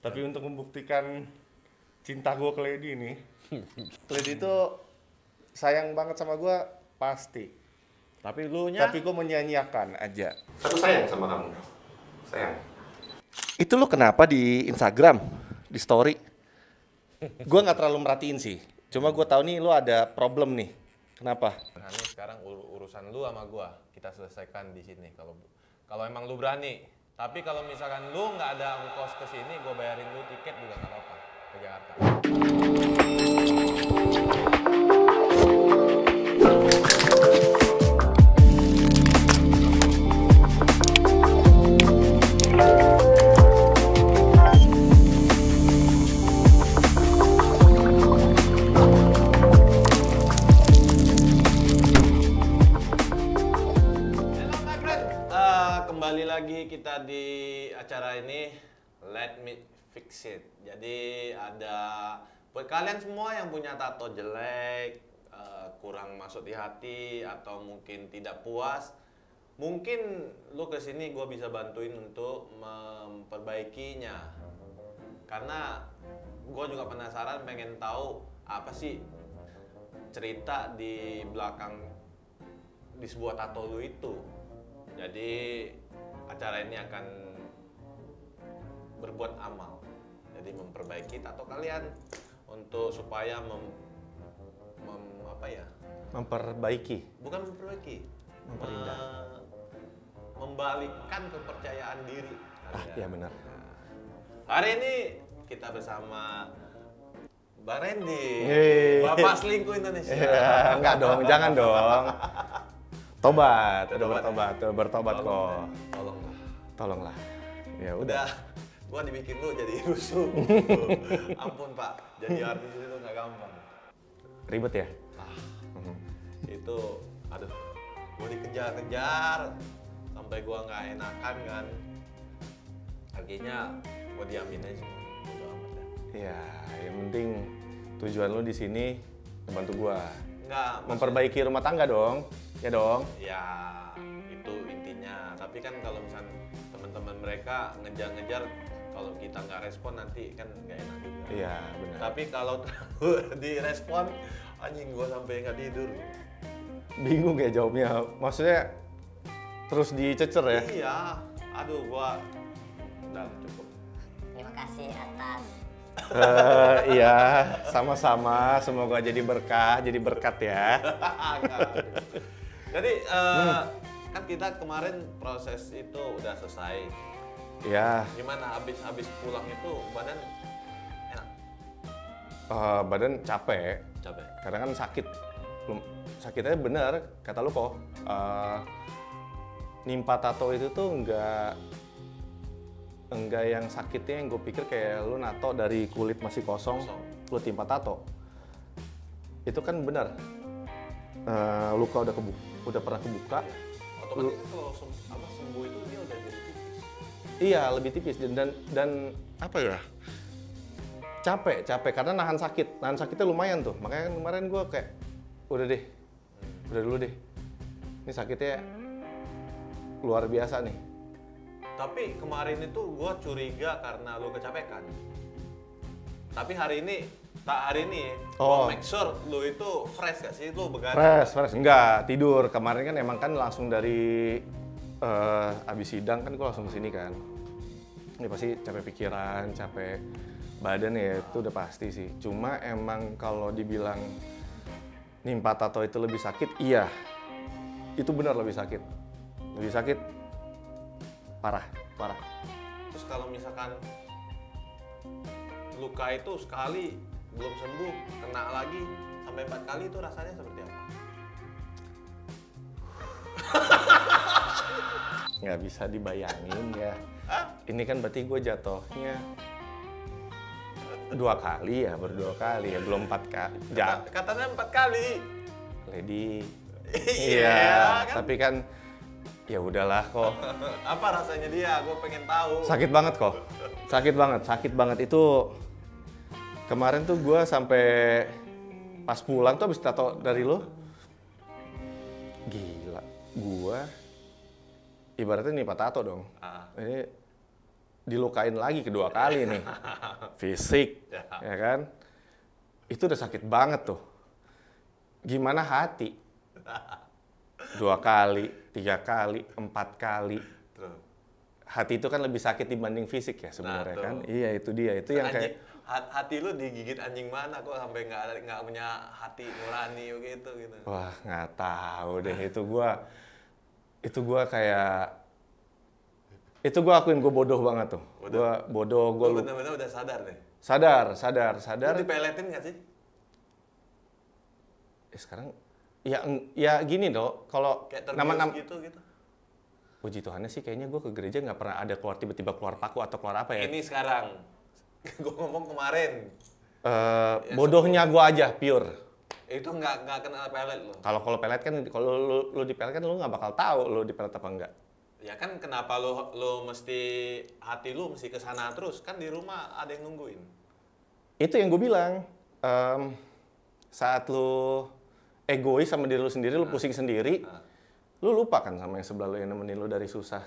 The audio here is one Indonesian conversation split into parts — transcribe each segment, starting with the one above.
Tapi untuk membuktikan cinta gue ke Lady nih, Lady itu sayang banget sama gue pasti. Tapi lu nya? Tapi gue menyanyiakan aja. Aku sayang sama kamu. Sayang. Itu lu kenapa di Instagram, di story? Gue nggak terlalu merhatiin sih. Cuma gue tahu nih lu ada problem nih. Kenapa? Nah ini sekarang urusan lu sama gua, kita selesaikan di sini. Kalau emang lu berani. Tapi kalau misalkan lu nggak ada ongkos ke sini, gua bayarin lu tiket juga nggak apa-apa ke Jakarta. Kembali lagi kita di acara ini Let Me Fix It. Jadi ada buat kalian semua yang punya tato jelek, kurang masuk di hati atau mungkin tidak puas, mungkin lu kesini gue bisa bantuin untuk memperbaikinya. Karena gue juga penasaran, pengen tahu apa sih cerita di belakang di sebuah tato lu itu. Jadi acara ini akan berbuat amal, jadi memperbaiki tato kalian untuk supaya Memperbaiki. bukan memperbaiki, Memperindah. membalikkan kepercayaan diri kalian. Ya benar. Hari ini kita bersama Bang Randy, Yeay. Bapak selingkuh Indonesia. Ya, enggak dong, jangan dong. Tobat, udah bertobat Tolong, kok. Ren. Tolonglah. Tolonglah. Ya udah. Udah, gua dibikin lu jadi rusuh. Ampun Pak, jadi artis itu nggak gampang. Ribet ya? Itu, aduh, gua dikejar-kejar sampai gua nggak enakan kan. Akhirnya gua diamin aja. Udah amat ya. Ya, yang penting tujuan lu di sini membantu gua. Nggak, Memperbaiki rumah tangga dong. Ya dong. ya itu intinya. Tapi kan kalau misalnya teman-teman mereka ngejar-ngejar, kalau kita nggak respon nanti kan nggak enak juga. Iya, benar. Tapi kalau direspon, anjing gua sampai nggak tidur. Bingung ya jawabnya. Maksudnya terus dicecer ya? Iya, aduh gua udah cukup. Terima kasih atas Iya, sama-sama. Semoga jadi berkah, jadi berkat ya. Jadi kan kita kemarin proses itu udah selesai. Ya, Gimana habis pulang itu badan enak? badan capek. Capek. Karena kan sakit. Sakitnya bener, kata lu kok. Nimpa tato itu tuh enggak yang sakitnya yang gue pikir kayak lu nato dari kulit masih kosong, lu timpa tato. Itu kan benar. Luka udah pernah kebuka. Otomatis kalau sembuh itu dia udah jadi tipis. Iya, lebih tipis dan apa ya? Capek karena nahan sakitnya lumayan tuh. Makanya kan kemarin gue kayak udah dulu deh. Ini sakitnya luar biasa nih. Tapi kemarin itu gua curiga karena lu kecapekan. Tapi hari ini gua make sure lu itu fresh gak sih? Lu begadang. Fresh. Enggak, tidur. Kemarin kan emang kan langsung dari abis sidang kan gue langsung kesini kan. Ini pasti capek pikiran, capek badan ya, itu udah pasti sih. Cuma emang kalau dibilang nimpa tato itu lebih sakit, iya. Itu benar lebih sakit. Lebih sakit. Parah. Terus kalau misalkan luka itu sekali belum sembuh, kena lagi sampai 4 kali itu rasanya seperti apa? Nggak bisa dibayangin ya. Ini kan berarti gue jatuhnya 2 kali ya, berdua kali ya, belum 4 kali. Katanya 4 kali. Lady. Iya, kan? Tapi kan ya udahlah kok. Apa rasanya dia? Gue pengen tahu. Sakit banget kok. Sakit banget itu. Kemarin tuh gue sampai pas pulang tuh habis tato dari lo. Gila, gue ibaratnya nih tato dong. Ini dilukain lagi kedua kali nih. Fisik, ya kan? Itu udah sakit banget tuh. Gimana hati? 2 kali, 3 kali, 4 kali. Tuh. Hati itu kan lebih sakit dibanding fisik ya sebenarnya Nah, kan? tuh. Iya itu dia, itu yang kayak Hati lu digigit anjing mana kok sampai nggak punya hati nurani gitu gitu. wah nggak tahu deh itu gua kayak itu gua akuin gua bodoh banget tuh. Gua bodoh, Lu bener-bener udah sadar deh. sadar. Lu dipeletin nggak sih? Sekarang ya gini dong, kalau Kayak nama terbius gitu. puji Tuhannya sih kayaknya gua ke gereja nggak pernah ada keluar tiba-tiba keluar paku atau keluar apa ya. Ini sekarang. Gue ngomong kemarin. Bodohnya gua aja pure. Itu nggak kena pelet lo. Kalau pelet kan, kalau lu dipelet kan lu nggak bakal tahu lu dipelet apa enggak. Ya kan kenapa lo mesti hati lu mesti ke sana terus kan di rumah ada yang nungguin. Itu yang gue bilang. Saat lu egois sama diri lu sendiri, lu pusing sendiri, lu lupa kan sama yang sebelah lu yang nemenin lu dari susah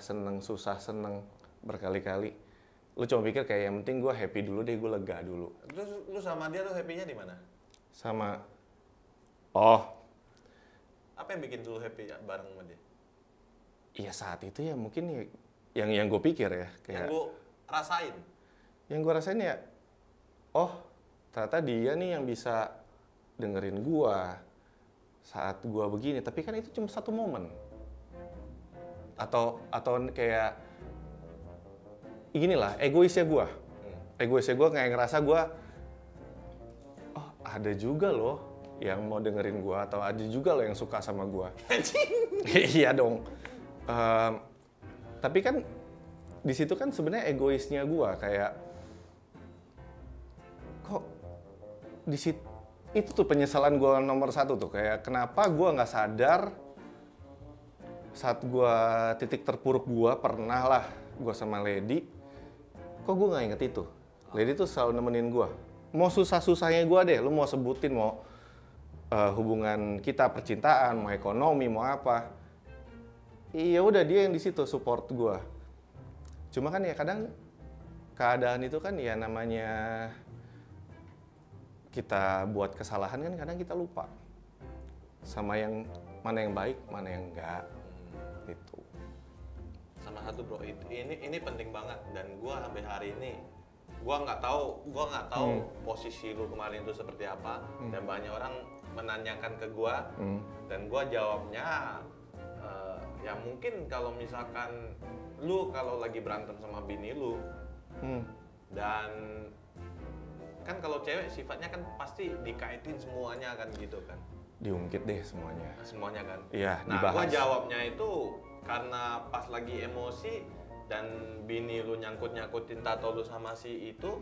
seneng berkali-kali. Lu cuma pikir kayak yang penting gue happy dulu deh, gue lega dulu. Terus lu sama dia tuh happy-nya di mana? Sama Apa yang bikin lu happy bareng sama dia? iya saat itu ya mungkin ya, yang gue pikir ya kayak Yang lu rasain? yang gue rasain ya, ternyata dia nih yang bisa dengerin gue saat gue begini. Tapi kan itu cuma satu momen. Atau kayak inilah egoisnya gue. Egoisnya gue kayak ngerasa gue, ada juga loh yang mau dengerin gue, atau ada juga loh yang suka sama gue. Iya dong. Tapi kan di situ kan sebenarnya egoisnya gue kayak kok di situ itu tuh penyesalan gue nomor 1 tuh, kayak kenapa gue nggak sadar saat gue titik terpuruk gue pernah lah gue sama Lady, kok gue nggak inget itu. Lady tuh selalu nemenin gue, mau susah-susahnya gue deh, lu mau sebutin, mau hubungan kita, percintaan, mau ekonomi, mau apa, iya udah dia yang di situ support gue. Cuma kan ya kadang keadaan itu kan ya namanya kita buat kesalahan kan kadang kita lupa sama yang mana yang baik, mana yang enggak gitu. Sama satu bro, ini penting banget dan gua sampai hari ini gua nggak tahu posisi lu kemarin itu seperti apa dan banyak orang menanyakan ke gua dan gua jawabnya ya mungkin kalau misalkan lu kalau lagi berantem sama bini lu dan kan kalau cewek sifatnya kan pasti dikaitin semuanya kan gitu kan. Diungkit deh semuanya. Semuanya kan. Iya, nah, dibahas. gua jawabnya itu karena pas lagi emosi dan bini lu nyangkut-nyangkutin tato lu sama si itu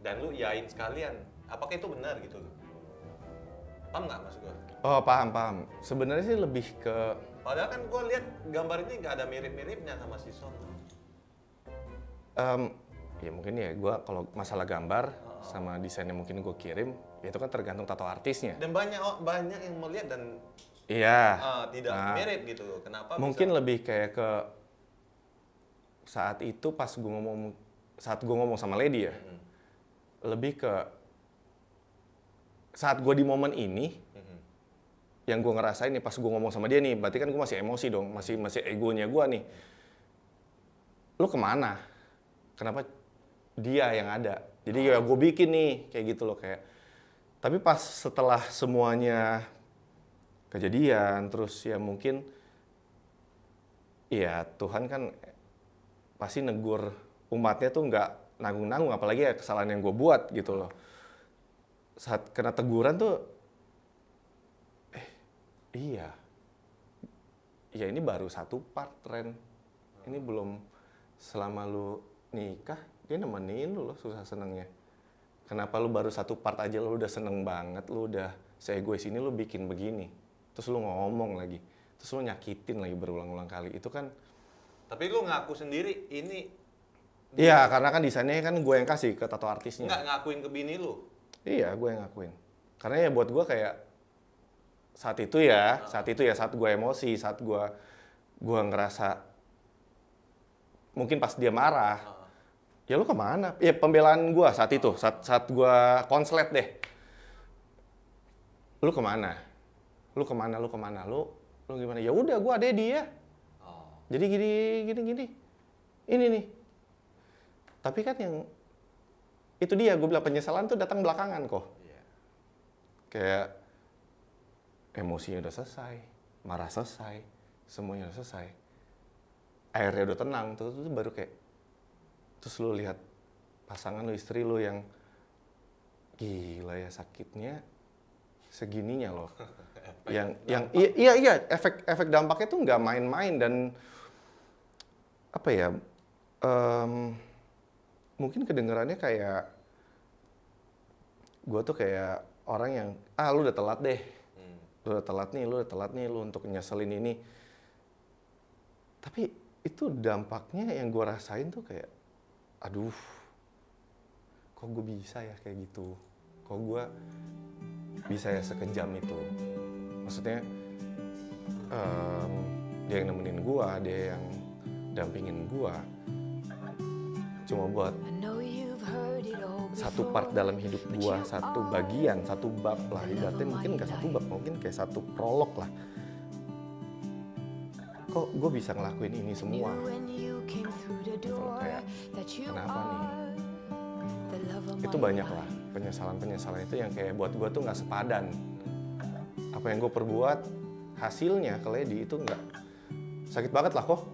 dan lu yain sekalian. Apakah itu benar gitu loh? Paham nggak maksud gua? Oh, paham. Sebenarnya sih lebih ke Padahal kan gua lihat gambar ini nggak ada mirip-miripnya sama si Son. ya mungkin ya gue kalau masalah gambar sama desain yang mungkin gue kirim, ya itu kan tergantung tato artisnya. Dan banyak yang melihat dan Iya. tidak mirip gitu. Kenapa? Mungkin lebih kayak ke saat itu pas saat gue ngomong sama Lady ya, lebih ke saat gue di momen ini, yang gue ngerasain nih pas gue ngomong sama dia nih, berarti kan gue masih emosi dong, masih egonya gue nih. Lu kemana? Kenapa dia yang ada? Jadi ya gue bikin nih kayak gitu loh kayak. Tapi pas setelah semuanya kejadian, terus ya mungkin, ya Tuhan kan pasti negur umatnya tuh nggak nanggung-nanggung, apalagi ya kesalahan yang gue buat gitu loh. Saat kena teguran tuh, iya, ya ini baru satu part, Ren. Ini belum selama lu nikah, dia nemenin lu loh susah senengnya. Kenapa lu baru satu part aja lu udah seneng banget, lu udah se-egois ini lu bikin begini. Terus lu ngomong lagi, terus lu nyakitin lagi berulang-ulang kali. Itu kan... Tapi lu ngaku sendiri ini... Iya, karena kan desainnya kan gue yang kasih ke tato artisnya. Nggak ngakuin ke bini lu? Iya, gue yang ngakuin. Karena ya buat gue kayak saat itu ya, saat gue emosi, saat gue ngerasa mungkin pas dia marah, ya lu kemana? Ya pembelaan gue saat itu, saat gue konslet deh. Lu kemana? Lu gimana? Ya udah, gue ada dia. Jadi gini. Ini nih. Tapi kan yang itu dia, gue bilang penyesalan tuh datang belakangan kok. Kayak emosinya udah selesai, marah selesai, semuanya udah selesai. Akhirnya udah tenang, tuh baru kayak, terus lu lihat pasangan lu, istri lu yang gila ya sakitnya segininya loh. Iya, efek dampaknya tuh nggak main-main dan apa ya? Mungkin kedengarannya kayak gue tuh kayak orang yang lu udah telat deh, lu udah telat nih lu untuk nyeselin ini. Tapi itu dampaknya yang gue rasain tuh kayak, aduh, kok gue bisa ya kayak gitu, kok gue bisa ya sekejam itu. Maksudnya dia yang nemenin gue, dia yang dampingin gue, cuma buat satu part dalam hidup gue, satu bagian, satu bab lah. Ibaratnya mungkin nggak satu bab, mungkin kayak satu prolog lah. Kok gue bisa ngelakuin ini semua? Kayak, kenapa nih? Itu banyak lah, penyesalan itu yang kayak buat gue tuh nggak sepadan. Apa yang gue perbuat, hasilnya ke Lady itu nggak, sakit banget lah kok.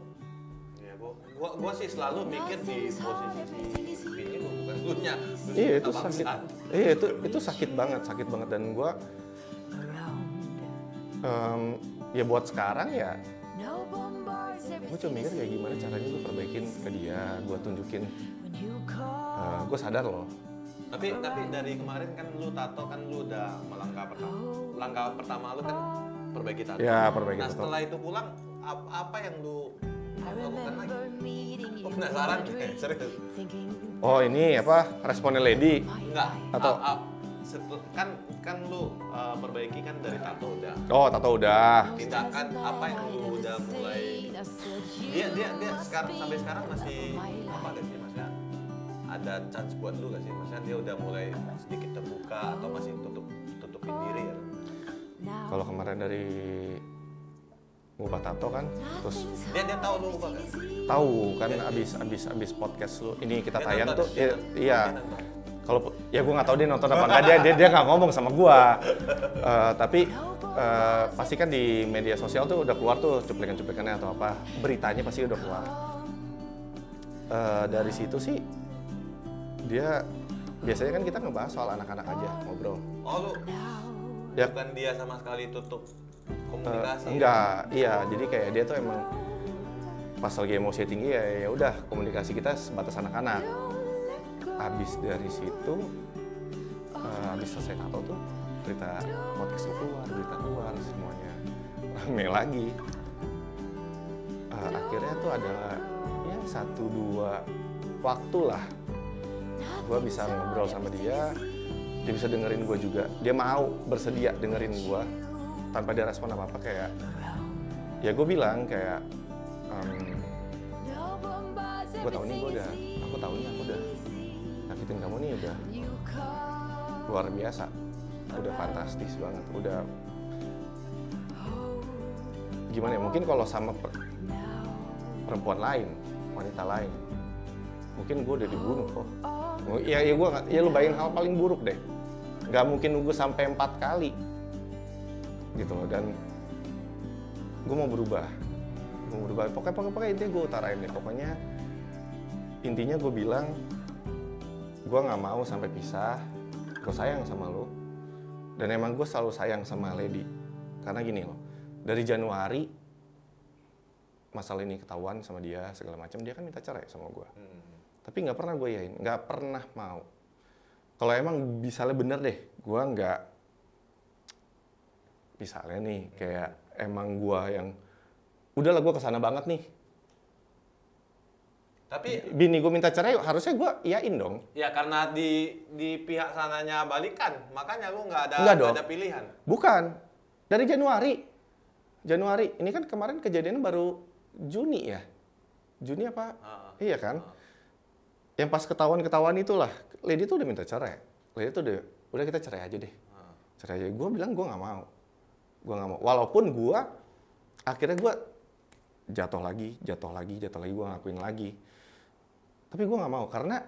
Ya, gue sih selalu mikir di posisi si bini gue, bukan gunya. Iya, itu sakit. Iya, itu sakit banget dan gue ya buat sekarang ya gue cuma mikir kayak gimana caranya gue perbaikin ke dia, gue tunjukin gue sadar loh. Tapi dari kemarin kan lu tato kan lu udah langkah pertama lu kan perbaiki tato. Ya, perbaiki tato. Nah setelah itu pulang apa yang lu lakukan lagi? Oh, penasaran serius. Oh ini apa responnya Lady? Enggak. Atau kan lu perbaiki kan dari tato udah. Oh tato udah. Tindakan apa yang lu udah mulai? Dia sekarang sampai sekarang masih apa gak sih maksudnya? Ada chance buat lu gak sih? Maksudnya dia udah mulai sedikit terbuka atau masih tutupin diri ya? Kalau kemarin dari ngubah tato kan, terus dia tahu lu ubah kan? Tahu kan abis podcast lu ini kita tayang tuh, iya. Kalau ya gue nggak tahu dia nonton apa enggak, dia nggak ngomong sama gue. Tapi pasti kan di media sosial tuh udah keluar tuh cuplikan-cuplikannya atau apa, beritanya pasti udah keluar. Dari situ sih dia biasanya kan kita ngebahas soal anak-anak aja, ngobrol. Oh lu ya, bukan dia sama sekali tutup komunikasi? Enggak, iya. Jadi kayak dia tuh emang pas lagi emosi tinggi ya udah komunikasi kita sebatas anak-anak. Abis dari situ, abis selesai tato tuh berita podcast keluar, semuanya rame lagi. Akhirnya tuh ada ya 1-2 waktu lah gue bisa ngobrol sama dia bisa dengerin gue juga, dia mau bersedia dengerin gue tanpa dia respon apa-apa. Kayak ya gue bilang kayak aku tahu nih aku udah nyakitin kamu nih, udah luar biasa, udah fantastis banget, udah gimana ya, mungkin kalau sama perempuan lain, wanita lain, mungkin gue udah dibunuh kok. Ya gue nggak, ya lu bayangin hal paling buruk deh, nggak mungkin nunggu sampai 4 kali gitu loh. Dan gue mau berubah. Pokoknya intinya gue utarain deh, pokoknya intinya gue bilang gue nggak mau sampai pisah, gue sayang sama lo, dan emang gue selalu sayang sama Lady. Karena gini loh, dari Januari masalah ini ketahuan sama dia segala macam, dia kan minta cerai sama gue. Tapi nggak pernah gue yain, nggak pernah mau. Kalau emang misalnya bener deh, gue nggak, misalnya nih kayak emang gue yang udahlah gue kesana banget nih. Tapi bini gue minta cerai, harusnya gue iyain dong. Ya karena di pihak sananya balikan, makanya lu nggak ada pilihan. Bukan, dari Januari. Ini kan kemarin kejadiannya baru Juni ya? Juni apa? Iya kan? Yang pas ketahuan itulah, Lady tuh udah minta cerai. Lady tuh udah kita cerai aja deh. Cerai aja. Gue bilang gue nggak mau. Walaupun gue akhirnya gue jatuh lagi, gue ngakuin lagi. Tapi gue nggak mau karena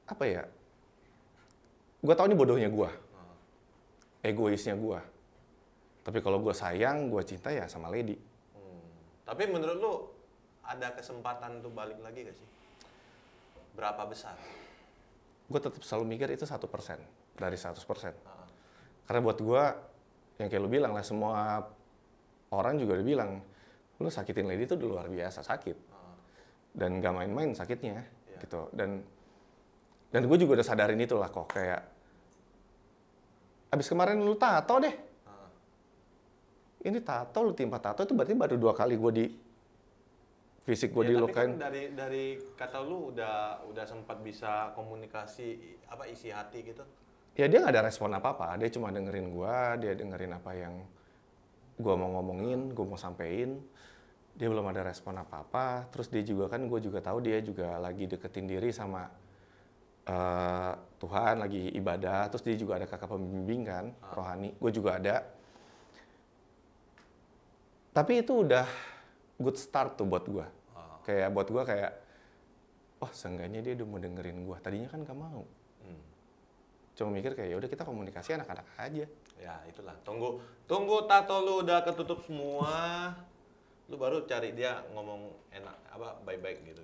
apa ya? Gue tahu ini bodohnya gue, egoisnya gue. Tapi kalau gue sayang, gue cinta ya sama Lady. Tapi menurut lu ada kesempatan untuk balik lagi gak sih? Berapa besar? Gue tetap selalu mikir itu 1% dari 100%. Karena buat gue, yang kayak lu bilang lah, semua orang juga udah bilang, lu sakitin Lady itu udah luar biasa sakit. Dan gak main-main sakitnya, gitu. Dan gue juga udah sadarin itu lah kok, kayak abis kemarin lu tato deh. Ini tato, lu timpa tato itu berarti baru 2 kali gue di fisik gue dilukain. Tapi kan dari kata lu udah sempat bisa komunikasi apa isi hati gitu. Ya dia nggak ada respon apa-apa, dia cuma dengerin gue, dia dengerin apa yang gue mau ngomongin, gue mau sampein. Dia belum ada respon apa-apa. Terus dia juga kan, gue juga tahu dia juga lagi deketin diri sama Tuhan, lagi ibadah. Terus dia juga ada kakak pembimbing kan, rohani. Gue juga ada. Tapi itu udah good start tuh buat gue. Kayak buat gue kayak, oh seenggaknya dia udah mau dengerin gue. Tadinya kan gak mau. Cuma mikir kayak, yaudah kita komunikasi anak-anak aja. Ya itulah, tunggu tato lu udah ketutup semua, lu baru cari dia ngomong enak, apa baik-baik gitu.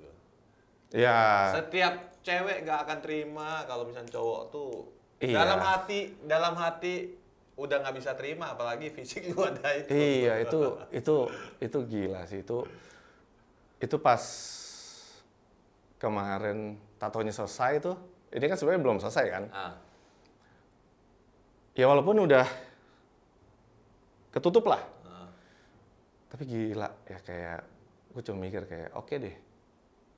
Ya. Setiap cewek gak akan terima kalau misalnya cowok tuh iya. dalam hati udah nggak bisa terima, apalagi fisik lu ada itu. Iya, itu gila sih. Itu pas kemarin tatonya selesai tuh, ini kan sebenarnya belum selesai kan? Ya walaupun udah ketutup lah. Tapi gila ya, kayak gue cuma mikir kayak oke deh,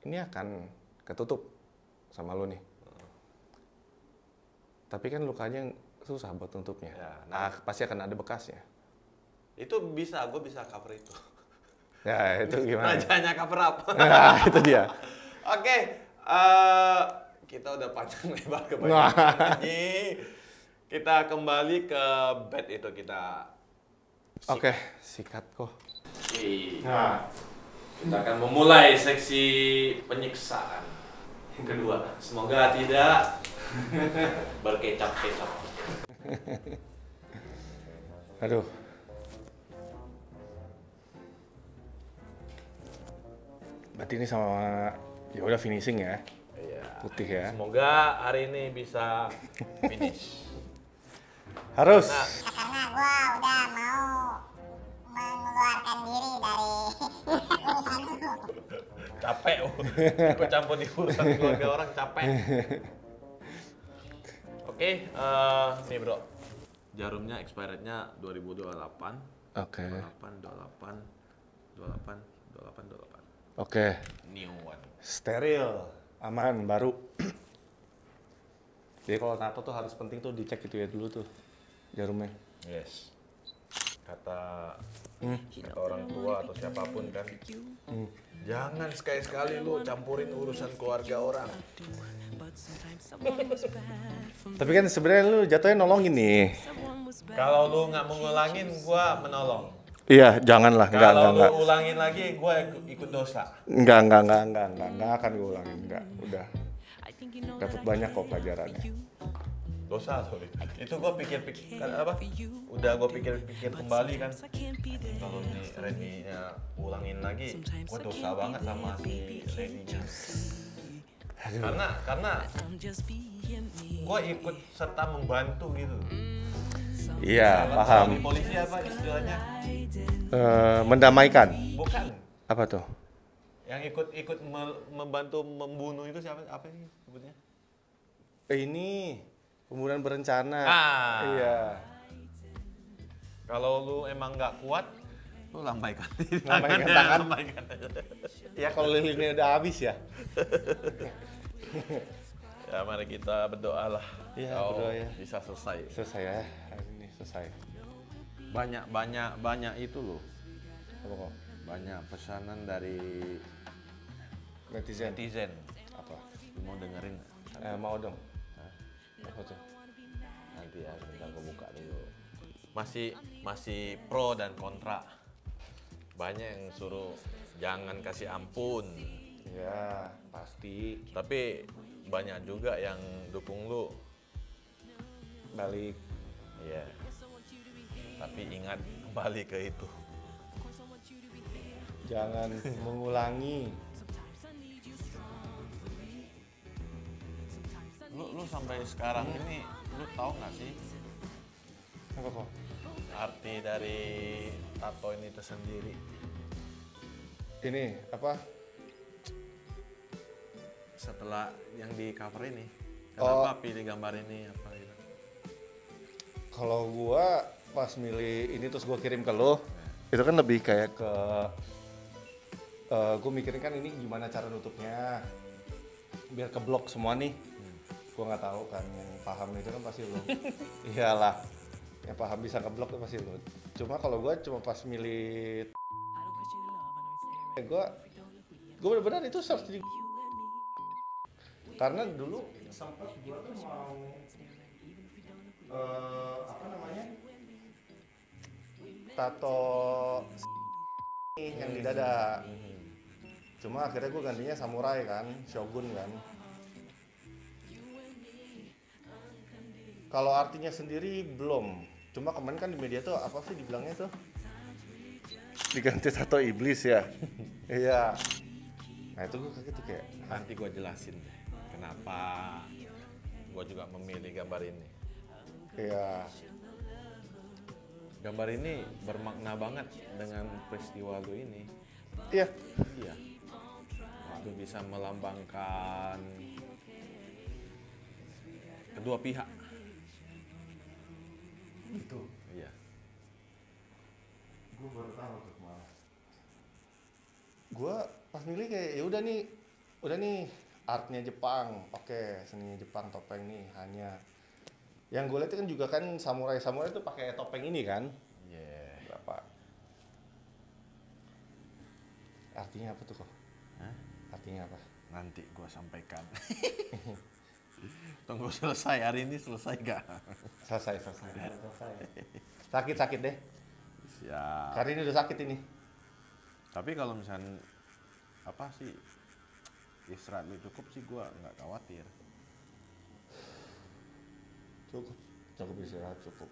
ini akan ketutup sama lu nih. Tapi kan lukanya susah buat tutupnya. Ya, pasti akan ada bekasnya. Itu gue bisa cover itu. Ya itu gimana? Rajanya cover up. Nah, itu dia. Oke, kita udah panjang lebar kebanyakan. Kita kembali ke bed itu kita. Oke, sikat kok. Nah, kita akan memulai seksi penyiksaan yang kedua. Semoga tidak berkecap-kecap. Aduh. Berarti ini sama ya udah finishing ya. Iya. Putih ya. Semoga hari ini bisa finish. Harus. Karena gue udah mau mengeluarkan diri dari urusan lu. Capek, ikut campur di urusan keluarga orang capek. Oke, nih bro, jarumnya expirednya 2028. Oke. 28. Oke. New one. Steril, aman, baru. Jadi kalau tato tuh harus penting tuh dicek gitu ya dulu tuh jarumnya. Yes. Kata orang tua atau siapapun kan, jangan sekali-sekali lu campurin urusan keluarga orang. Tapi kan sebenarnya lu jatuhnya nolongin nih. Kalau lu nggak mau ngulangin, gua menolong. Iya, janganlah. Kalau lu ulangin lagi, gua ikut dosa. Enggak akan gue ulangin, enggak. Udah. Dapat banyak kok pelajarannya. Dosa tuh. Itu gua pikir-pikir kan apa? Udah gua pikir-pikir kembali kan. Kalau nih Randy-nya ulangin lagi, gua dosa banget sama si Randy-nya. Karena gua ikut serta membantu gitu. Iya, paham. Di polisi apa istilahnya? Mendamaikan. Bukan. Apa tuh? Yang ikut membantu membunuh itu siapa? Apa sih sebutnya? Ini pembunuhan berencana. Iya. Kalau lu emang nggak kuat, lu lambaikan Lambaikan tangan. Ya Kalau lilinnya udah habis ya. ya mari kita berdoa lah. Iya, Kau berdoa ya. bisa selesai. Selesai ya. Hari ini selesai. Banyak itu loh. Apa kok? Banyak pesanan dari Netizen. netizen. Apa? Mau dengerin? Mau dong. Apa tuh? Nanti ya, sebentar gue buka dulu. Masih pro dan kontra. Banyak yang suruh jangan kasih ampun. Ya, pasti Tapi banyak juga yang dukung lu. balik. Iya. Tapi ingat kembali ke itu. Jangan mengulangi. Lu sampai sekarang ini lu tahu nggak sih Apa kok? arti dari tato ini tersendiri? Ini apa? Setelah yang di cover ini, Oh. kenapa pilih gambar ini apa gitu? Kalau gua pas milih ini terus gua kirim ke lo, itu kan lebih kayak ke gua mikirin kan ini gimana cara nutupnya biar keblok semua nih. Gua nggak tahu kan, yang paham itu kan pasti lo. Iyalah, yang paham bisa keblok itu pasti lo. Cuma kalau gua cuma pas milih, gua benar-benar itu search di, karena dulu sempat gua tuh mau apa namanya, tato yang di dada. Cuma akhirnya gue gantinya samurai kan, shogun kan. Kalau artinya sendiri belum. Cuma kemarin kan di media tuh apa sih dibilangnya tuh? Diganti tato iblis ya. Iya. Nah itu gue kaget tuh kayak, Nanti gua jelasin deh kenapa gua juga memilih gambar ini. iya. Gambar ini bermakna banget dengan peristiwa lu ini. Iya. Iya. Itu bisa melambangkan kedua pihak. Itu. Iya. Gue baru tahu tuh malah. Gue pas milih kayak ya udah nih artnya Jepang, oke, seninya Jepang, topeng nih hanya. Yang gue lihat kan juga kan samurai itu pakai topeng ini kan. Yeah. Berapa? Artinya apa tuh kok? Hah? Artinya apa? Nanti gua sampaikan. Tunggu selesai, hari ini selesai gak? Selesai. Sakit deh. Siap. Hari ini udah sakit ini. Tapi kalau misalnya apa sih istirahat lu cukup sih gua nggak khawatir. Cukup istirahat cukup.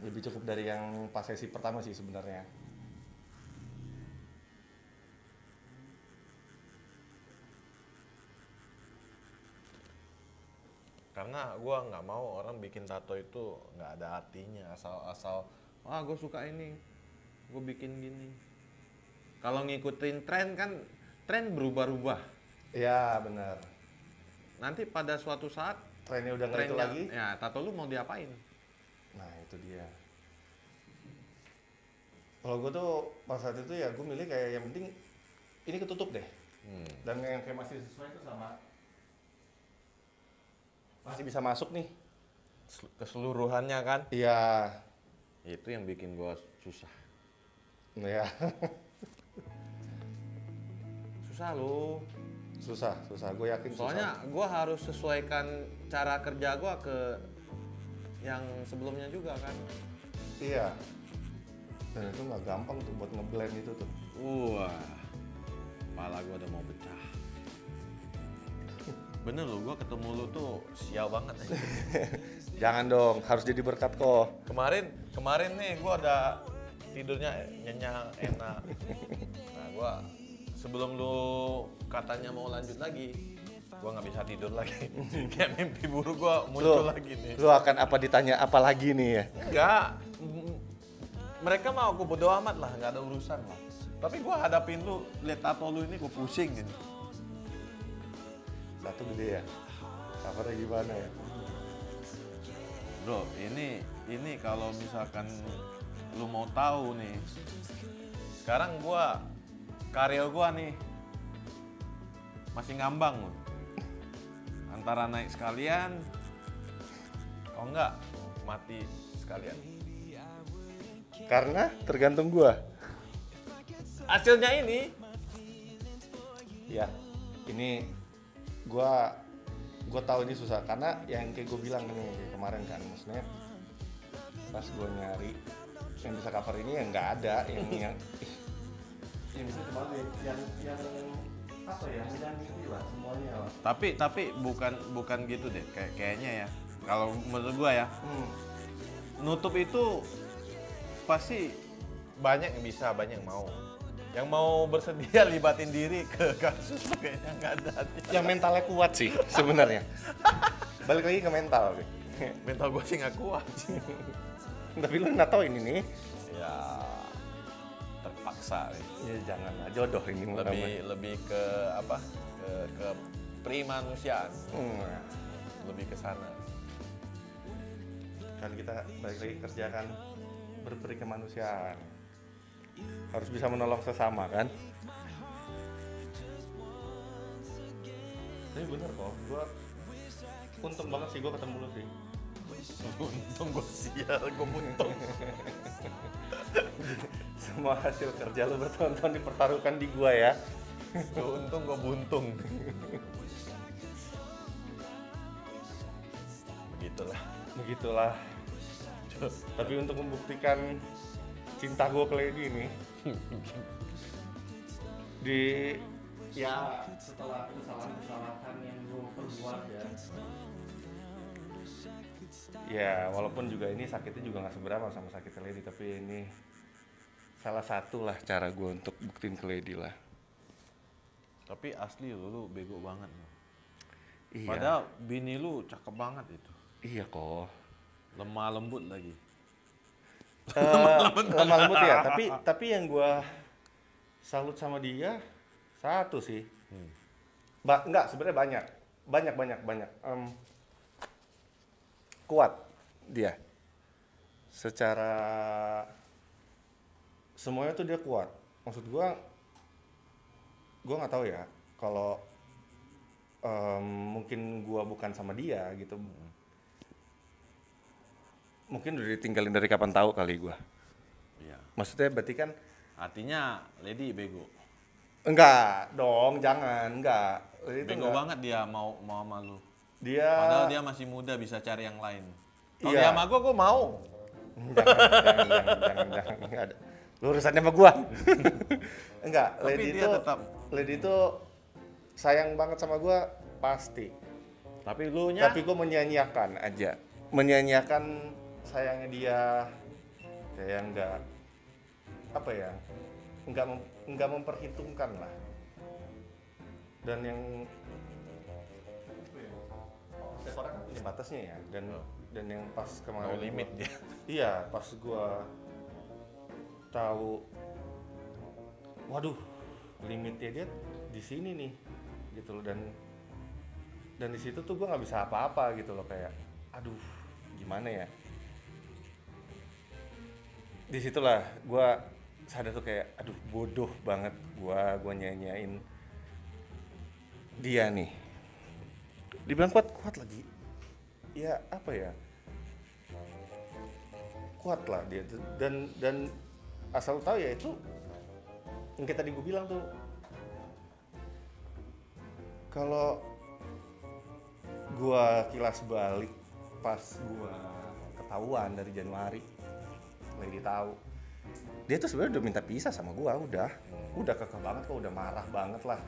Lebih cukup dari yang pas sesi pertama sih sebenarnya. Karena gua nggak mau orang bikin tato itu nggak ada artinya, asal gue suka ini, gue bikin gini. Kalau ngikutin tren kan tren berubah-ubah. Iya benar. Nanti pada suatu saat Trennya udah nggak itu lagi. ya tato lu mau diapain? Nah itu dia. Kalau gue tuh pas saat itu ya gue milih kayak yang penting ini ketutup deh. Dan yang kayak masih sesuai itu sama masih bisa masuk nih. Keseluruhannya kan? Iya. Itu yang bikin gua susah. Ya. Susah lu. susah. Gue yakin Soalnya gua harus sesuaikan cara kerja gua ke yang sebelumnya juga kan. Iya. Dan itu nggak gampang tuh buat ngeblend itu tuh. Wah. Kepala gua udah mau pecah. Bener lu, gua ketemu lu tuh sial banget. Jangan dong, harus jadi berkat kok. Kemarin nih gua ada tidurnya nyenyak, enak. Nah gua sebelum lu katanya mau lanjut lagi, gua nggak bisa tidur lagi. Kayak mimpi buruk gua muncul lagi nih. Lu akan apa ditanya apa lagi nih ya? Enggak, mereka mau aku bodo amat lah, nggak ada urusan lah. Tapi gua hadapin lu, lihat tato lu ini gua pusing gini. Satu gede ya. Covernya gimana ya? Bro, ini kalau misalkan lu mau tahu nih, sekarang karya gua nih masih ngambang loh. Antara naik sekalian, oh enggak, mati sekalian. Karena tergantung gua. Hasilnya ini, Ya. ini gue tahu ini susah karena yang kayak gue bilang nih kemarin kan, maksudnya pas gue nyari yang bisa cover ini yang nggak ada yang bisa cuma yang apa ya, yang ini lah semuanya lah. Tapi bukan gitu deh, kayaknya ya. Kalau menurut gua ya, nutup itu pasti banyak yang bisa, banyak yang mau. Yang mau bersedia libatin diri ke kasus kayaknya nggak ada. Yang mentalnya kuat sih sebenarnya. Balik lagi ke mental sih. Mental gua sih nggak kuat. Tapi lu nggak tahu ini nih. Ya terpaksa. Ya janganlah, jodoh ini Lebih ke apa? Ke primanusiaan. Lebih ke sana. Kan kita balik lagi kerjakan berperi kemanusiaan. Harus bisa menolong sesama kan. Tapi bener kok, gue untung banget sih gue ketemu lu sih. Untung gue sial, gue buntung. Semua hasil kerja lu bertahun-tahun dipertaruhkan di gue ya. Gue untung, gue buntung. Begitulah. Tapi untuk membuktikan cinta gue ke Lady nih, di ya setelah kesalahan yang gue perbuat ya walaupun juga ini sakitnya juga nggak seberapa sama sakit Lady, tapi ini salah satu lah cara gue untuk buktiin ke Lady lah. Tapi asli lu bego banget. Iya. Padahal bini lu cakep banget itu. Iya kok. Lemah lembut lagi. Lemah lembut ya, tapi yang gue salut sama dia satu sih. Enggak, sebenarnya banyak. Kuat dia. Secara semuanya tuh dia kuat. Maksud gue nggak tahu ya kalau mungkin gue bukan sama dia gitu. Mungkin udah ditinggalin dari kapan tahu kali gue. Iya. Maksudnya berarti kan Artinya Lady bego. enggak dong, jangan, enggak. Itu Bego enggak. banget dia mau sama lu. Dia Padahal dia masih muda bisa cari yang lain. Kalau Iya. dia sama gua mau. jangan, enggak ada. Lu urusannya sama gua. Enggak, Tapi dia tetap. Lady itu sayang banget sama gua pasti. Tapi lu nya Tapi gua menyanyiakan aja. Menyanyiakan sayangnya dia. Kayak enggak apa ya? Enggak memperhitungkan lah. Dan yang setiap orang kan punya batasnya ya, dan yang pas kemarin no limit dia. iya, pas gua tahu waduh limitnya dia di sini nih gitu loh, dan di situ tuh gua nggak bisa apa-apa gitu loh, kayak aduh gimana ya, disitulah gua sadar tuh kayak aduh bodoh banget gua nyanyain dia nih. Dibilang kuat lagi ya, apa ya, kuat lah dia tuh. Dan asal tahu ya, itu yang kayak tadi gue bilang tuh, kalau gue kilas balik pas gue ketahuan dari Januari, Lady tahu dia tuh sebenarnya udah minta pisah sama gue, udah kekeh banget kok, udah marah banget lah.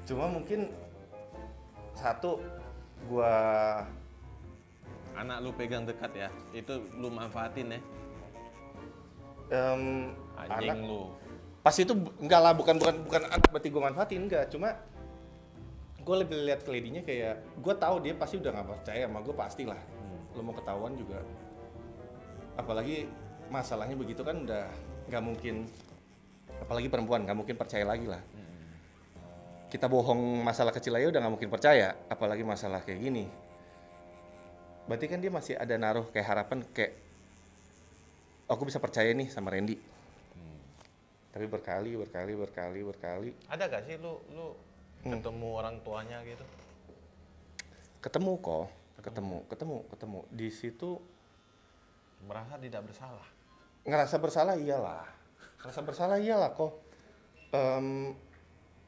Cuma mungkin satu, gua Anak lu pegang dekat ya, itu lu manfaatin ya. anak Anjing lu. pas itu enggak lah, bukan anak berarti gua manfaatin, enggak, cuma gua lebih lihat ke Lady-nya kayak gua tahu dia pasti udah nggak percaya sama gua, pastilah. Lo mau ketahuan juga, apalagi masalahnya begitu kan, udah nggak mungkin, apalagi perempuan nggak mungkin percaya lagi lah. Kita bohong masalah kecil aja udah nggak mungkin percaya, apalagi masalah kayak gini. Berarti kan dia masih ada naruh kayak harapan, kayak aku bisa percaya nih sama Randy. Tapi berkali. Ada gak sih lu ketemu orang tuanya gitu? Ketemu kok, ketemu. Di situ Merasa tidak bersalah. ngerasa bersalah iyalah kok.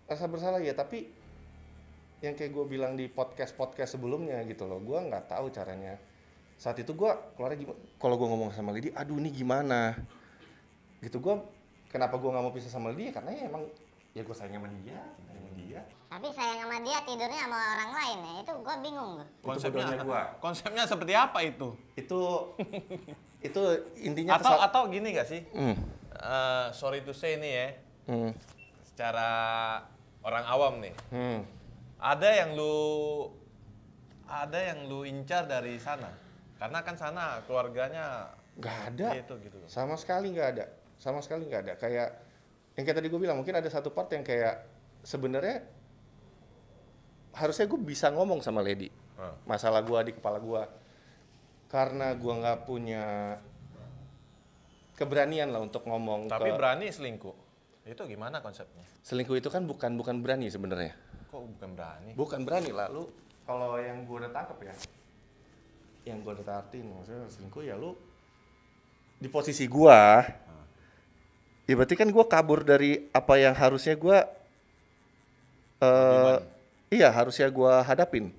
Rasa bersalah ya, tapi yang kayak gue bilang di podcast sebelumnya gitu loh, gue nggak tahu caranya. Saat itu gue keluarnya gimana, kalau gue ngomong sama Lady, aduh ini gimana gitu. Gue kenapa gue nggak mau pisah sama Lady, karena ya emang ya gue sayang sama dia, Tapi sayang sama dia tidurnya sama orang lain ya, itu gue bingung. bodohnya gua. Konsepnya seperti apa itu? Itu intinya Atau gini gak sih? Sorry to say nih ya, secara orang awam nih, ada yang lu incar dari sana, karena kan sana keluarganya nggak ada, gitu. sama sekali nggak ada. Kayak yang kayak tadi gue bilang, mungkin ada satu part yang kayak sebenarnya harusnya gue bisa ngomong sama Lady masalah gue di kepala gue, karena gue nggak punya keberanian lah untuk ngomong. Tapi berani selingkuh, itu gimana konsepnya? Selingkuh itu kan bukan berani sebenarnya. Kok bukan berani? Bukan berani lah, lu kalau yang gue udah tangkap ya, yang gue udah tartin, maksudnya selingkuh ya lu di posisi gue, ya berarti kan gue kabur dari apa yang harusnya gue, iya harusnya gue hadapin.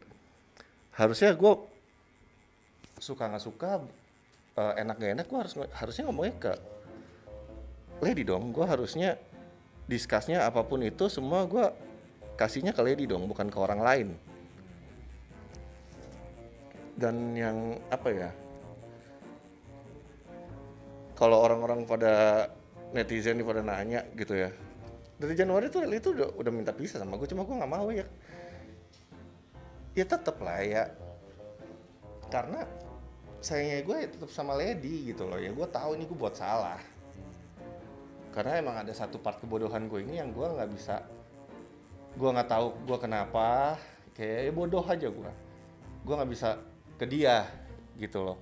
Harusnya gue suka nggak suka, enak gak enak, gue harusnya ngomongnya ke Lady dong. Gue harusnya discussnya apapun itu semua gue kasihnya ke Lady dong, bukan ke orang lain. Dan yang apa ya, kalau orang-orang pada netizen pada nanya gitu ya, dari Januari tuh itu udah minta pisah sama gue, cuma gue nggak mau ya. Ya tetep lah ya, karena sayangnya gue ya tetap sama Lady gitu loh. Ya gue tahu ini gue buat salah, karena emang ada satu part kebodohan gue ini yang gue nggak bisa, gue nggak tahu gue kenapa, kayak bodoh aja gue nggak bisa ke dia gitu loh.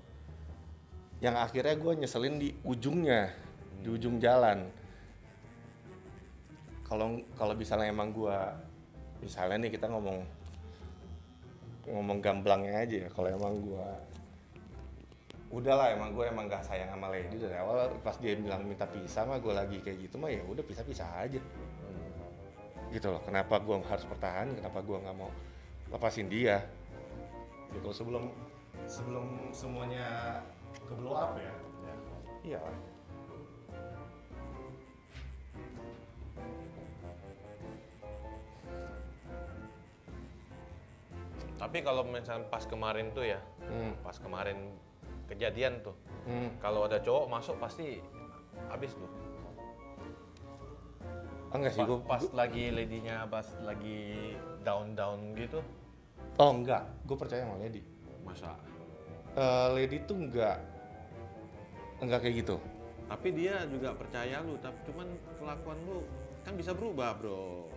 Yang akhirnya gue nyeselin di ujungnya, di ujung jalan. Kalau misalnya emang gue, misalnya nih kita ngomong gamblangnya aja ya, kalau emang gue udahlah, emang gue gak sayang sama Lady dari awal, pas dia bilang minta pisah mah gue lagi kayak gitu mah ya udah pisah aja gitu loh. Kenapa gue harus bertahan, kenapa gue nggak mau lepasin dia gitu sebelum semuanya ke blow up ya. Iya lah. Tapi kalau misalnya pas kemarin tuh ya, pas kemarin kejadian tuh, kalau ada cowok masuk pasti habis tuh. Enggak sih, Pas lagi Lady-nya pas lagi down gitu. Oh enggak, gue percaya sama Lady. Masa? Lady tuh enggak kayak gitu. Tapi dia juga percaya lu, tapi cuman kelakuan lu kan bisa berubah, bro.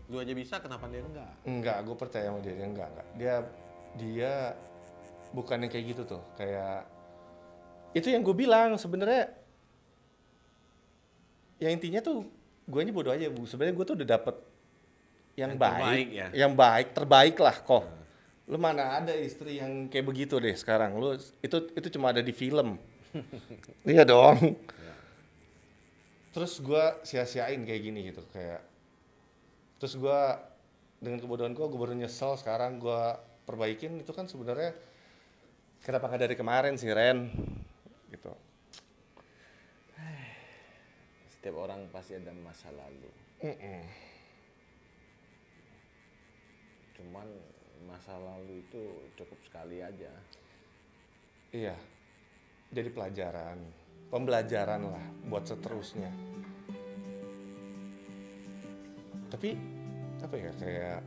Lu aja bisa, kenapa dia enggak? Enggak, gue percaya sama dia, enggak. Dia bukan yang kayak gitu tuh, kayak itu yang gue bilang sebenarnya. Yang intinya tuh gue ini bodoh aja, Bu. Sebenarnya gue tuh udah dapet yang baik ya? Yang baik, terbaik lah kok. Lu mana ada istri yang kayak begitu deh sekarang. Lu itu cuma ada di film. Iya dong. Terus gue sia-siain kayak gini gitu, kayak terus gue dengan kebodohan gue baru nyesel sekarang gue perbaikin. Itu kan sebenarnya kenapa nggak dari kemarin sih, Ren gitu. Setiap orang pasti ada masa lalu. Cuman masa lalu itu cukup sekali aja. Iya, jadi pembelajaran lah buat seterusnya. Tapi apa ya, kayak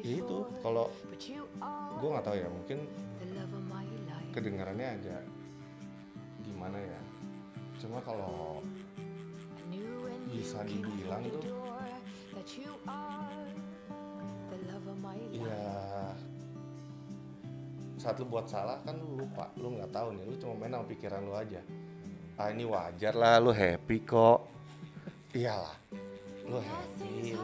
ya itu kalau gue nggak tahu ya, mungkin kedengarannya agak gimana ya, cuma kalau bisa dibilang tuh ya saat lu buat salah kan lu lupa, lu nggak tahu nih, lu cuma main sama pikiran lu aja. Ini wajar lah, lu happy kok. Iyalah, lu happy,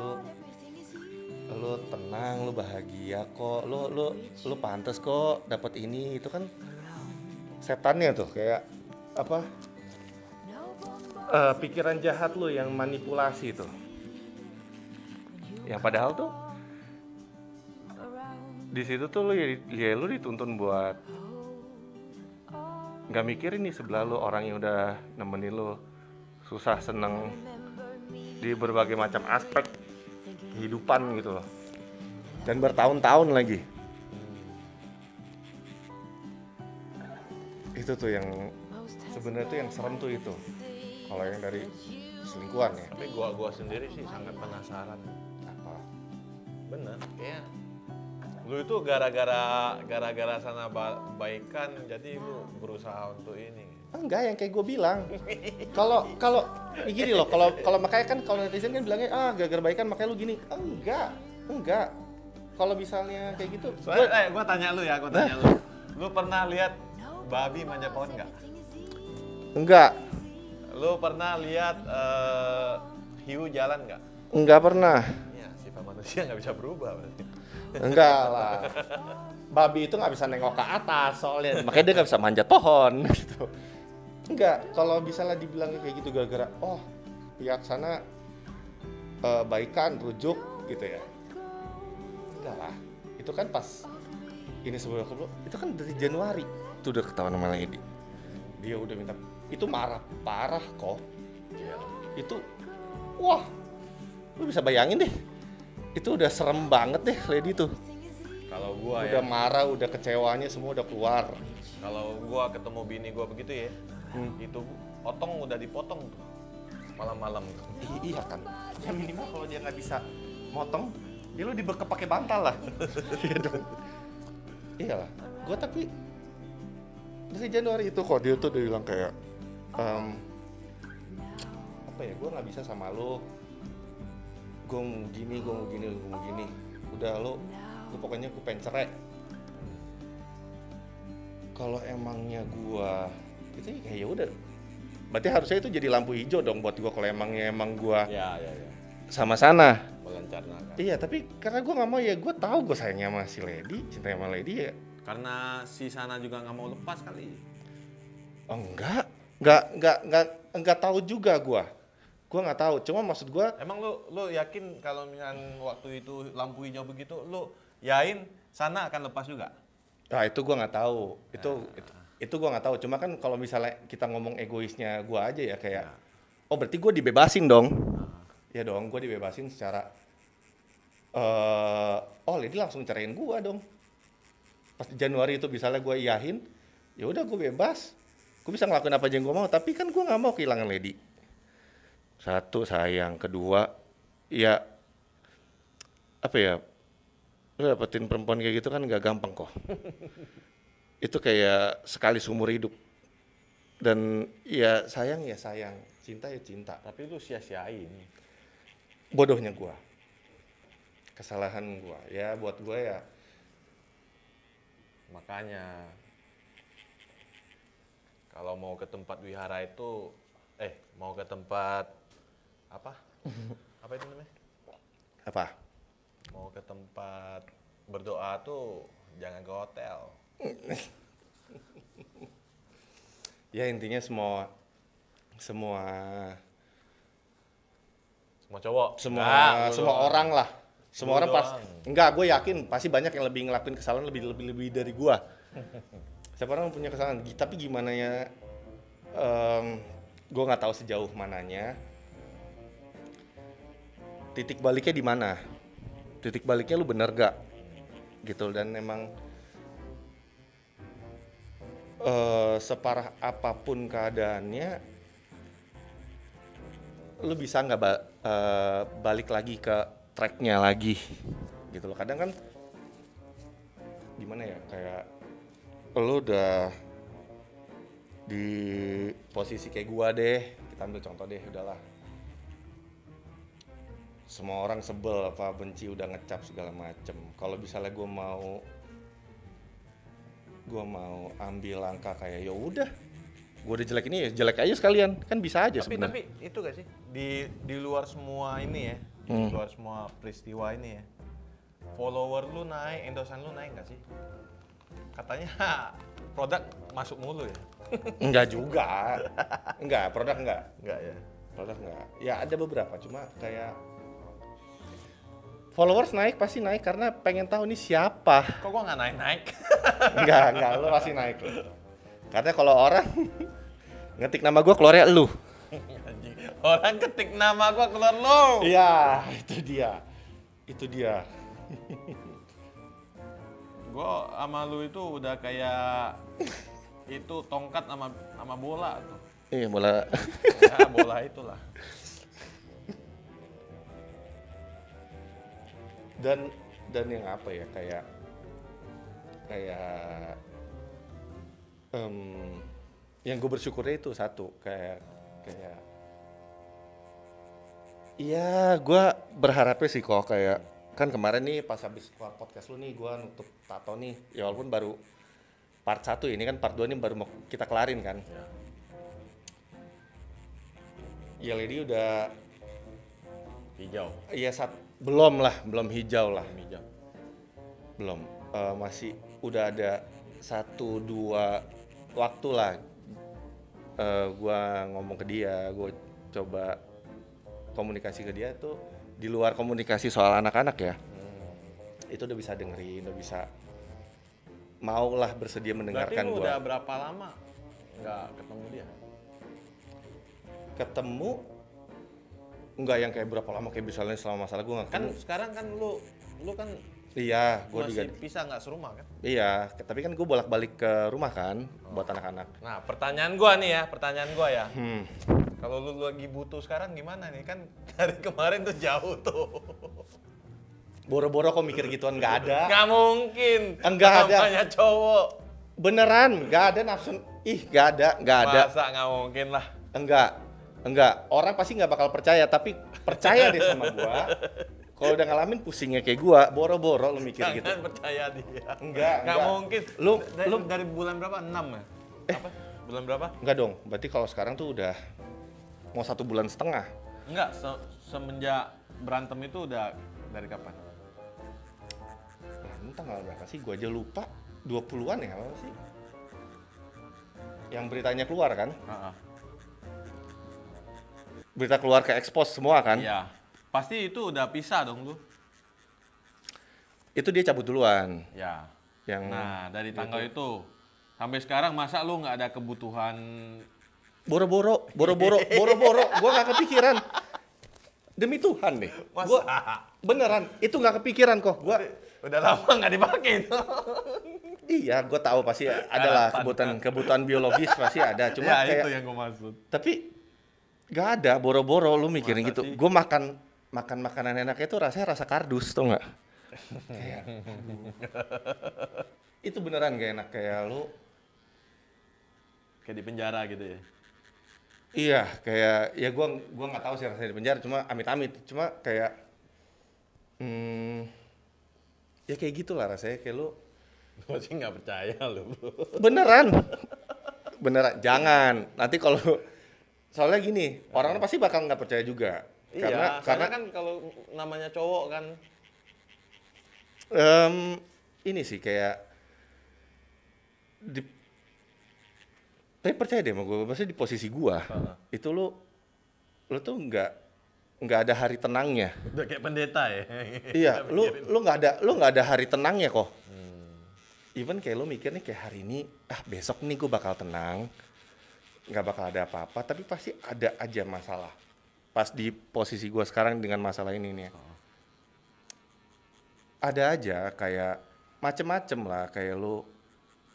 lu tenang, lu bahagia kok, lu pantas kok dapat ini. Itu kan setannya tuh kayak apa, pikiran jahat lu yang manipulasi tuh. Yang padahal tuh di situ tuh lu dituntun buat nggak mikirin nih sebelah lu orang yang udah nemenin lu susah seneng di berbagai macam aspek kehidupan gitu loh, dan bertahun-tahun lagi. Itu tuh yang sebenarnya tuh yang serem tuh itu. Kalau yang dari selingkuhan ya. Tapi gua sendiri sih sangat penasaran. Apa? Bener, kayak lu itu gara-gara sana baikan, jadi lu berusaha untuk ini. Enggak, yang kayak gue bilang. Kalau gini loh, kalau makanya kan kalau netizen kan bilangnya gara-gara baikan makanya lu gini. Enggak. Kalau misalnya kayak gitu, Gua tanya lu ya, lu. Lu pernah lihat babi manjat pohon nggak? enggak Lu pernah lihat hiu jalan nggak? Enggak pernah. Ya, sifat manusia nggak bisa berubah berarti. Enggak lah. Babi itu nggak bisa nengok ke atas soalnya, makanya dia nggak bisa manjat pohon gitu. Enggak, kalau misalnya dibilangnya kayak gitu gara-gara pihak sana baikan, rujuk gitu ya. Enggak lah, itu kan pas ini sebelum itu kan dari Januari itu udah ketahuan sama Lady. Dia udah minta, itu marah parah kok. Itu wah, lu bisa bayangin deh. Itu udah serem banget deh Lady tuh. Kalau gua udah marah, udah kecewanya semua udah keluar. Kalau gua ketemu bini gua begitu ya, itu otong udah dipotong tuh malam-malam. Iya kan. Ya minimal kalau dia nggak bisa motong, dia lu dibekep pakai bantal lah. Iya dong. Iyalah. Gua tapi dari Januari itu kok dia tuh udah bilang kayak apa ya? Gua nggak bisa sama lu. Gue mau gini. Udah lu pokoknya gue pengen cerai. Kalau emangnya gue itu ya udah. Berarti harusnya itu jadi lampu hijau dong buat gue kalau emang gue Ya. sama sana. Melancarkan. Iya, tapi karena gue nggak mau ya, gue tahu gue sayangnya sama si Lady, cinta sama Lady ya. Karena si sana juga nggak mau lepas kali. Oh, enggak tahu juga gue nggak tahu. Cuma maksud gue, Emang lu yakin kalau misalkan waktu itu lampu hijau begitu, lu yakin sana akan lepas juga? nah itu gue nggak tahu. Itu gue nggak tahu. Cuma kan kalau misalnya kita ngomong egoisnya gue aja ya kayak, oh berarti gue dibebasin dong. Ya dong, gue dibebasin secara, Lady langsung cerain gue dong. Pas Januari itu misalnya gue iyahin, ya udah gue bebas. Gue bisa ngelakuin apa aja yang gue mau. Tapi kan gue nggak mau kehilangan Lady. Satu, sayang. Kedua, ya apa ya, lu dapetin perempuan kayak gitu kan gak gampang kok. Itu kayak sekali seumur hidup. Dan ya sayang, cinta ya cinta. Tapi lu sia-siain. Bodohnya gua, kesalahan gua, ya buat gua ya. Makanya kalau mau ke tempat wihara itu, mau ke tempat apa itu namanya? Apa? Mau ke tempat berdoa tuh jangan ke hotel. Ya intinya semua Cowok? orang lah. Semua orang pas. Doang. Enggak, gue yakin pasti banyak yang lebih ngelakuin kesalahan lebih dari gua. Setiap orang punya kesalahan. Tapi gimana ya? Gue nggak tahu sejauh mananya. Titik baliknya di mana? Titik baliknya lu bener gak? Gitu. Dan emang separah apapun keadaannya, lu bisa nggak balik lagi ke tracknya lagi, gitu loh. Kadang kan gimana ya, kayak lu udah di posisi kayak gua deh, kita ambil contoh deh, udahlah. Semua orang sebel apa benci udah ngecap segala macem. Kalau misalnya gua mau ambil langkah kayak ya udah, gua udah jelek ini ya jelek aja sekalian, kan bisa aja sebenarnya. Tapi itu gak sih di luar semua ini ya, di luar semua peristiwa ini ya, follower lu naik, endorsean lu naik gak sih? Katanya produk masuk mulu ya. Enggak juga. Enggak, produk enggak. Enggak ya. Produk enggak. Ya ada beberapa, cuma kayak followers naik pasti naik karena pengen tahu nih siapa. Kok gua nggak naik-naik? Enggak, lo pasti naik lo. Karena kalau orang ngetik nama gua keluarnya elu. Anjing. Orang ketik nama gua keluar lo. Iya, itu dia. Itu dia. Gua sama lu itu udah kayak itu tongkat sama bola tuh. Iya, bola. Ya, bola itulah. Dan yang apa ya, kayak yang gue bersyukurnya itu satu, kayak iya, gue berharapnya sih kok kayak kan kemarin nih pas habis keluar podcast lu nih gue nutup tato nih, ya walaupun baru part 1, ini kan part 2 nih baru mau kita kelarin kan. Ya Lady udah Hijau. iya belum hijau lah. Hijau. Belum, masih udah ada 1-2 waktu lah gua ngomong ke dia, gua coba komunikasi ke dia tuh di luar komunikasi soal anak-anak ya. Itu udah bisa dengerin, udah bisa mau lah bersedia mendengarkan. Berarti lu gua. udah berapa lama nggak ketemu dia? Ketemu enggak yang kayak berapa lama, kayak misalnya selama masalah gua nggak Kan ketemu. sekarang kan lu kan Iya, gua masih juga pisah nggak serumah kan? iya, tapi kan gua bolak-balik ke rumah kan buat anak-anak. Nah, pertanyaan gua ya. Kalau lu lagi butuh sekarang gimana nih? Kan dari kemarin tuh jauh tuh. Boro-boro kok mikir gituan, nggak ada. Nggak mungkin. Enggak ada. Namanya cowok. Beneran, nggak ada nafsu. Nggak ada. Masa nggak mungkin lah. Enggak. Orang pasti nggak bakal percaya, tapi percaya deh sama gua. Kalau udah ngalamin pusingnya kayak gua, boro-boro lu mikir gitu. Jangan percaya dia. Enggak. mungkin. Lu Dari bulan berapa? 6 ya? Apa? Bulan berapa? enggak dong. Berarti kalau sekarang tuh udah mau 1,5 bulan. Enggak, semenjak berantem itu udah dari kapan? Tanggal berapa sih? Gua aja lupa. 20-an ya apa sih? Yang beritanya keluar kan? Berita keluar ke expose semua kan? Iya. Pasti itu udah pisah dong lu. Itu dia cabut duluan. Ya. Yang Nah, dari tanggal itu sampai sekarang masa lu nggak ada kebutuhan? boro-boro, gua nggak kepikiran. Demi Tuhan nih, gua beneran itu nggak kepikiran kok. Gua Udah lama nggak dipakai itu. iya, gua tahu pasti ada lah kebutuhan biologis pasti ada. Cuma Ya, kayak itu yang gua maksud. tapi nggak ada boro-boro lu mikirin Masa gitu. sih? Gua makan makanan enaknya itu rasanya rasa kardus, tau nggak? Kayak, itu beneran gak enak, kayak lu. Kayak di penjara gitu ya. Iya, kayak ya gua nggak tahu sih rasanya di penjara, cuma amit-amit, cuma kayak ya kayak gitulah rasanya, kayak lu Gua sih nggak percaya lu. beneran jangan nanti kalau soalnya gini, orang pasti bakal nggak percaya juga. Iya, karena kan kalau namanya cowok kan ini sih kayak tapi percaya deh sama gue, maksudnya di posisi gue itu lu tuh nggak ada hari tenangnya. udah kayak pendeta ya. Iya, lu nggak ada hari tenangnya kok. Even kayak lu mikirnya kayak hari ini, besok nih gue bakal tenang, nggak bakal ada apa-apa, tapi pasti ada aja masalah. Pas di posisi gue sekarang dengan masalah ini nih, ada aja kayak macem-macem lah, kayak lu,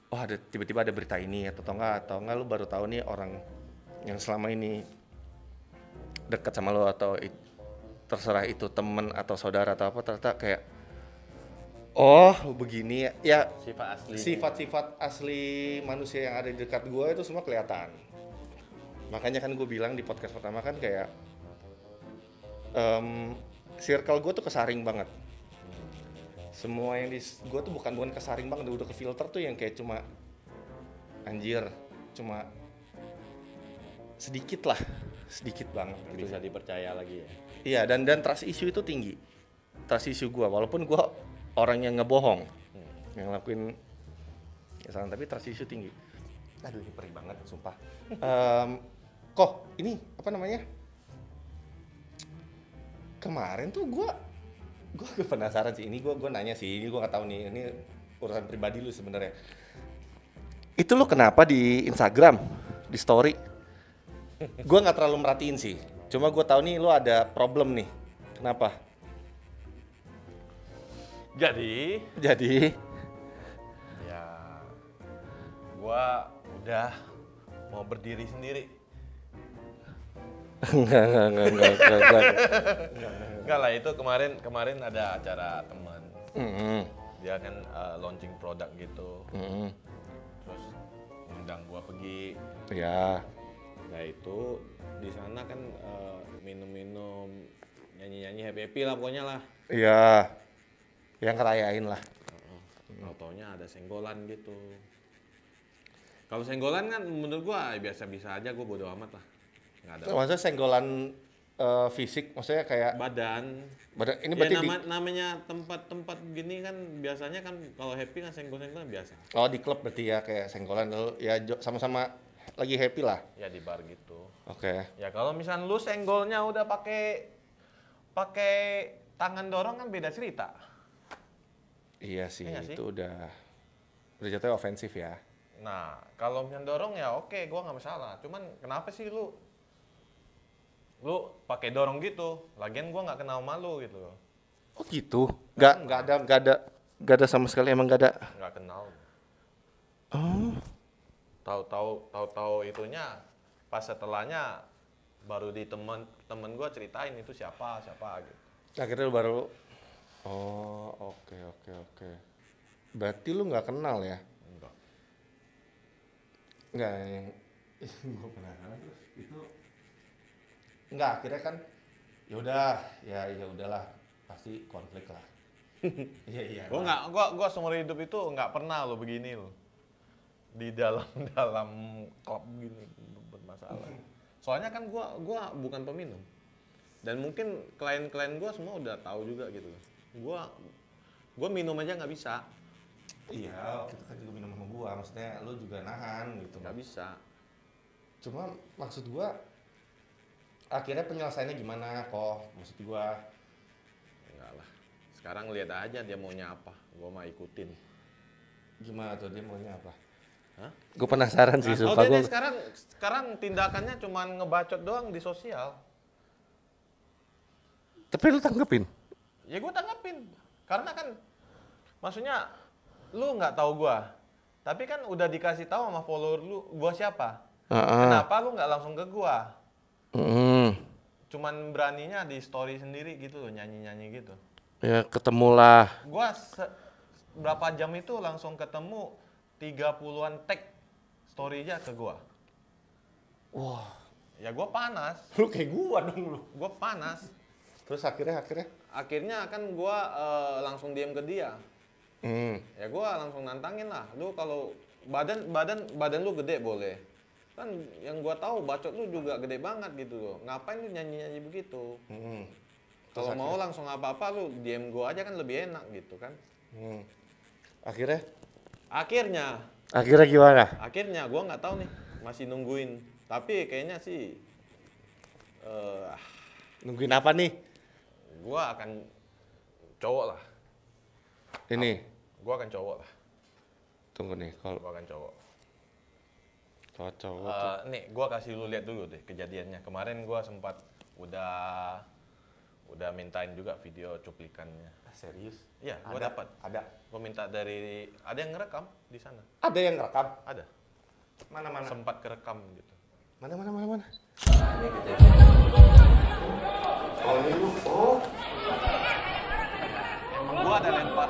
ada tiba-tiba ada berita ini atau enggak lu baru tahu nih orang yang selama ini dekat sama lu atau terserah itu temen atau saudara atau apa, ternyata kayak begini ya. Sifat-sifat asli manusia yang ada di dekat gue itu semua kelihatan. Makanya kan gue bilang di podcast pertama kan kayak circle gue tuh kesaring banget. Semua yang di gue tuh bukan kesaring banget, udah ke filter tuh yang kayak cuma anjir, cuma sedikit banget. Bisa dipercaya lagi ya. Iya, dan trust issue itu tinggi. Trust issue gue, walaupun gue orang yang ngebohong, yang ngelakuin kesalahan, tapi trust issue tinggi. Aduh ini perih banget, sumpah. Kok ini apa namanya? Kemarin tuh gue penasaran sih. Ini gue nanya sih. Ini gue nggak tahu nih. Ini urusan pribadi lu sebenarnya. Itu lu kenapa di Instagram, di story? Gue nggak terlalu merhatiin sih. Cuma gue tahu nih lu ada problem nih. Kenapa? Jadi ya gua udah mau berdiri sendiri. Enggak lah, itu kemarin ada acara teman. Dia kan launching produk gitu. Terus undang gua pergi. Ya. Nah itu di sana kan minum-minum, nyanyi-nyanyi happy lah pokoknya lah. Iya. Yang ngerayain lah. Taunya ada senggolan gitu. Kalau senggolan kan menurut gua biasa-biasa aja, gua bodo amat lah. Nggak ada. Maksudnya senggolan fisik, maksudnya kayak Badan. ini Ya, berarti namanya tempat-tempat gini kan biasanya kan kalau happy kan senggol-senggolan biasa. oh di klub berarti ya kayak senggolan lu ya sama-sama lagi happy lah. Ya di bar gitu. Oke. Ya kalau misal lu senggolnya udah pakai tangan dorong kan beda cerita. Iya sih, Iya sih. itu udah jatuhnya ofensif ya. Nah, kalau misal dorong ya oke, gua nggak masalah. Cuman kenapa sih lu pakai dorong gitu? Lagian gua nggak kenal malu gitu loh. Oh gitu? Nggak ada sama sekali, emang nggak ada. Nggak kenal. Oh. Tahu itunya pas setelahnya baru di temen gua ceritain itu siapa gitu. Akhirnya lu baru oh, oke. Berarti lu nggak kenal ya? Enggak. Nggak, yang gue penasaran terus itu nggak akhirnya kan ya udahlah pasti konflik lah. Iya. Gua seumur hidup itu nggak pernah lo begini lo di dalam klub gini bermasalah. Soalnya kan gua bukan peminum dan mungkin klien-klien gua semua udah tahu juga gitu. Gua minum aja nggak bisa. Iya, kita kan juga minum sama gua, maksudnya lu juga nahan gitu. Nggak bisa. Cuma maksud gua akhirnya penyelesaiannya gimana kok? Maksud gua Enggak lah. Sekarang lihat aja dia maunya apa. Gua mah ikutin. gimana tuh dia maunya apa? Hah? Gue penasaran sih, Oh, sumpah dia gua. sekarang tindakannya cuma ngebacot doang di sosial. Tapi lu tanggepin? Ya gue tanggapin. Karena kan maksudnya lu nggak tahu gua. Tapi kan udah dikasih tahu sama follower lu gua siapa. Kenapa lu nggak langsung ke gua? Cuman beraninya di story sendiri gitu loh, nyanyi-nyanyi gitu. Ya ketemulah. Gua berapa jam itu langsung ketemu 30-an tag story aja ke gua. Wah, Ya gua panas. lu kayak gua dong lu. Gua panas. Terus akhirnya? Akhirnya kan gua langsung diem ke dia. Ya gua langsung nantangin lah. Lu kalau badan lu gede boleh. Kan yang gua tahu bacot lu juga gede banget gitu loh. Ngapain lu nyanyi-nyanyi begitu? Kalau mau langsung apa-apa lu DM gua aja kan lebih enak gitu kan. Akhirnya gimana? Akhirnya gua nggak tahu nih, masih nungguin. Tapi kayaknya sih Nungguin apa nih? gua akan cowok lah. Ini, Gua akan cowok lah. tunggu nih, kalau Gua akan cowok. cowok Nih, gua kasih lu lihat dulu deh kejadiannya. Kemarin gua sempat udah mintain juga video cuplikannya. serius? Iya, gua dapat. Ada. Gua minta ada yang ngerekam di sana. Ada yang rekam? Ada. Mana? Sempat kerekam gitu. Mana? Emang gua ada lempar.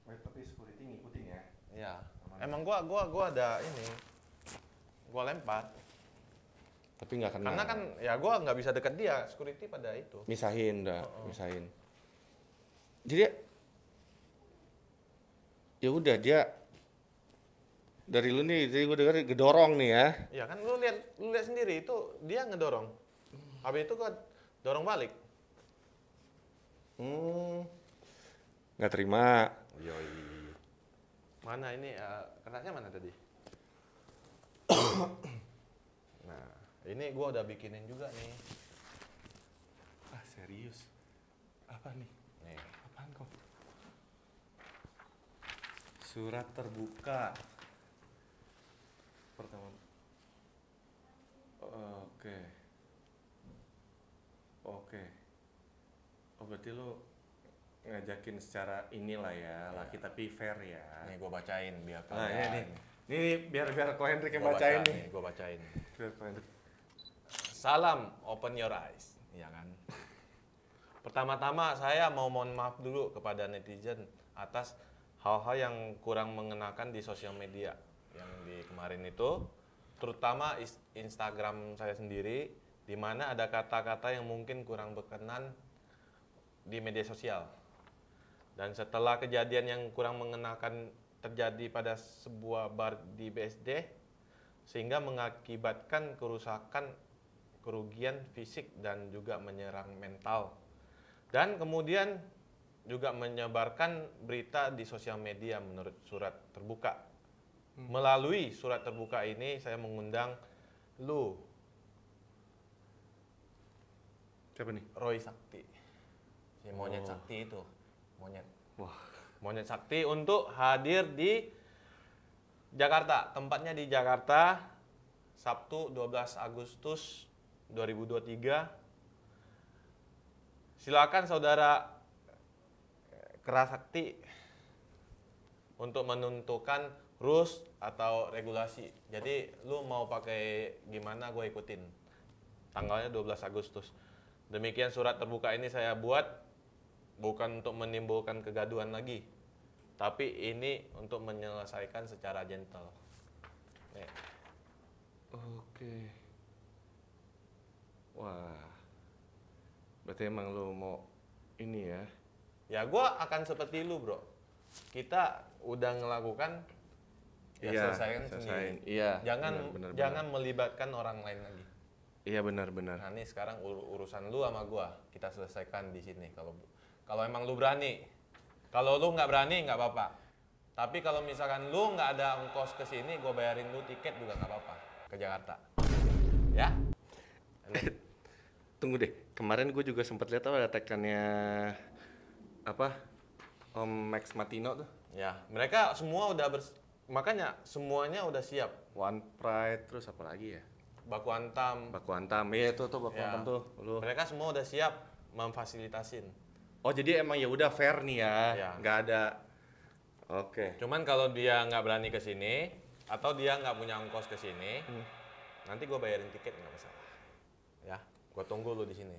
Tapi security ngikutin ya? Iya. Emang gua ada ini. Gua lempar. Tapi nggak kenal. Karena kan ya gua nggak bisa dekat dia, security pada itu. Misahin. Jadi ya udah dia Dari lu nih, jadi gue denger gedorong nih ya. Ya kan lu lihat sendiri itu dia ngedorong. Habis itu gua dorong balik. Nggak terima. Yoi. Mana ini kertasnya mana tadi? Nah, ini gua udah bikinin juga nih. Ah serius? Apa nih? Nih. Apaan kok? Surat terbuka. Pertama. Oke. Oke. Oh berarti lu ngajakin secara inilah ya, laki tapi fair ya. Nih gua bacain biar Nah, kalian. ini biar Ko Hendrik yang Gua bacain baca nih. Gua bacain. Biar Ko Hendrik. Salam, open your eyes, ya kan? Pertama-tama saya mau mohon maaf dulu kepada netizen atas hal-hal yang kurang mengenakan di sosial media yang di kemarin itu, terutama Instagram saya sendiri, di mana ada kata-kata yang mungkin kurang berkenan di media sosial. Dan setelah kejadian yang kurang mengenakan terjadi pada sebuah bar di BSD, sehingga mengakibatkan kerugian fisik dan juga menyerang mental. Dan kemudian juga menyebarkan berita di sosial media menurut surat terbuka. Melalui surat terbuka ini saya mengundang lu, Siapa nih? Roy Sakti. Si monyet sakti itu. Monyet. Wah. Monyet Sakti untuk hadir di Jakarta. Tempatnya di Jakarta, Sabtu 12 Agustus 2023. Silakan saudara Kerasakti untuk menentukan rules atau regulasi. Jadi lu mau pakai gimana gue ikutin. Tanggalnya 12 Agustus. Demikian surat terbuka ini saya buat bukan untuk menimbulkan kegaduhan lagi, tapi ini untuk menyelesaikan secara gentle. Nih. Oke. Wah. Berarti emang lu mau ini ya? Ya gua akan seperti lu, bro. Kita udah ngelakukan, ya selesaikan sendiri. Iya. Jangan melibatkan orang lain lagi. Iya benar-benar. Nah, ini sekarang urusan lu sama gua, kita selesaikan di sini. Kalau emang lu berani. Kalau lu nggak berani nggak apa-apa. Tapi kalau misalkan lu nggak ada ongkos ke sini, gua bayarin lu tiket juga nggak apa-apa ke Jakarta. Ya? Tunggu deh. Kemarin gue juga sempat lihat ada tekannya apa? Om Max Martino tuh. Ya, mereka semua udah makanya semuanya udah siap. One Pride terus apa lagi ya? Baku Antam. Baku Antam. Iya tuh Baku Ya. Antam tuh. Lu. Mereka semua udah siap memfasilitasin. Oh jadi emang ya udah fair nih ya. Ya. Nggak ada. Oke. Cuman kalau dia nggak berani ke sini atau dia nggak punya ongkos ke sini, nanti gue bayarin tiket nggak masalah. Ya, gue tunggu lu di sini.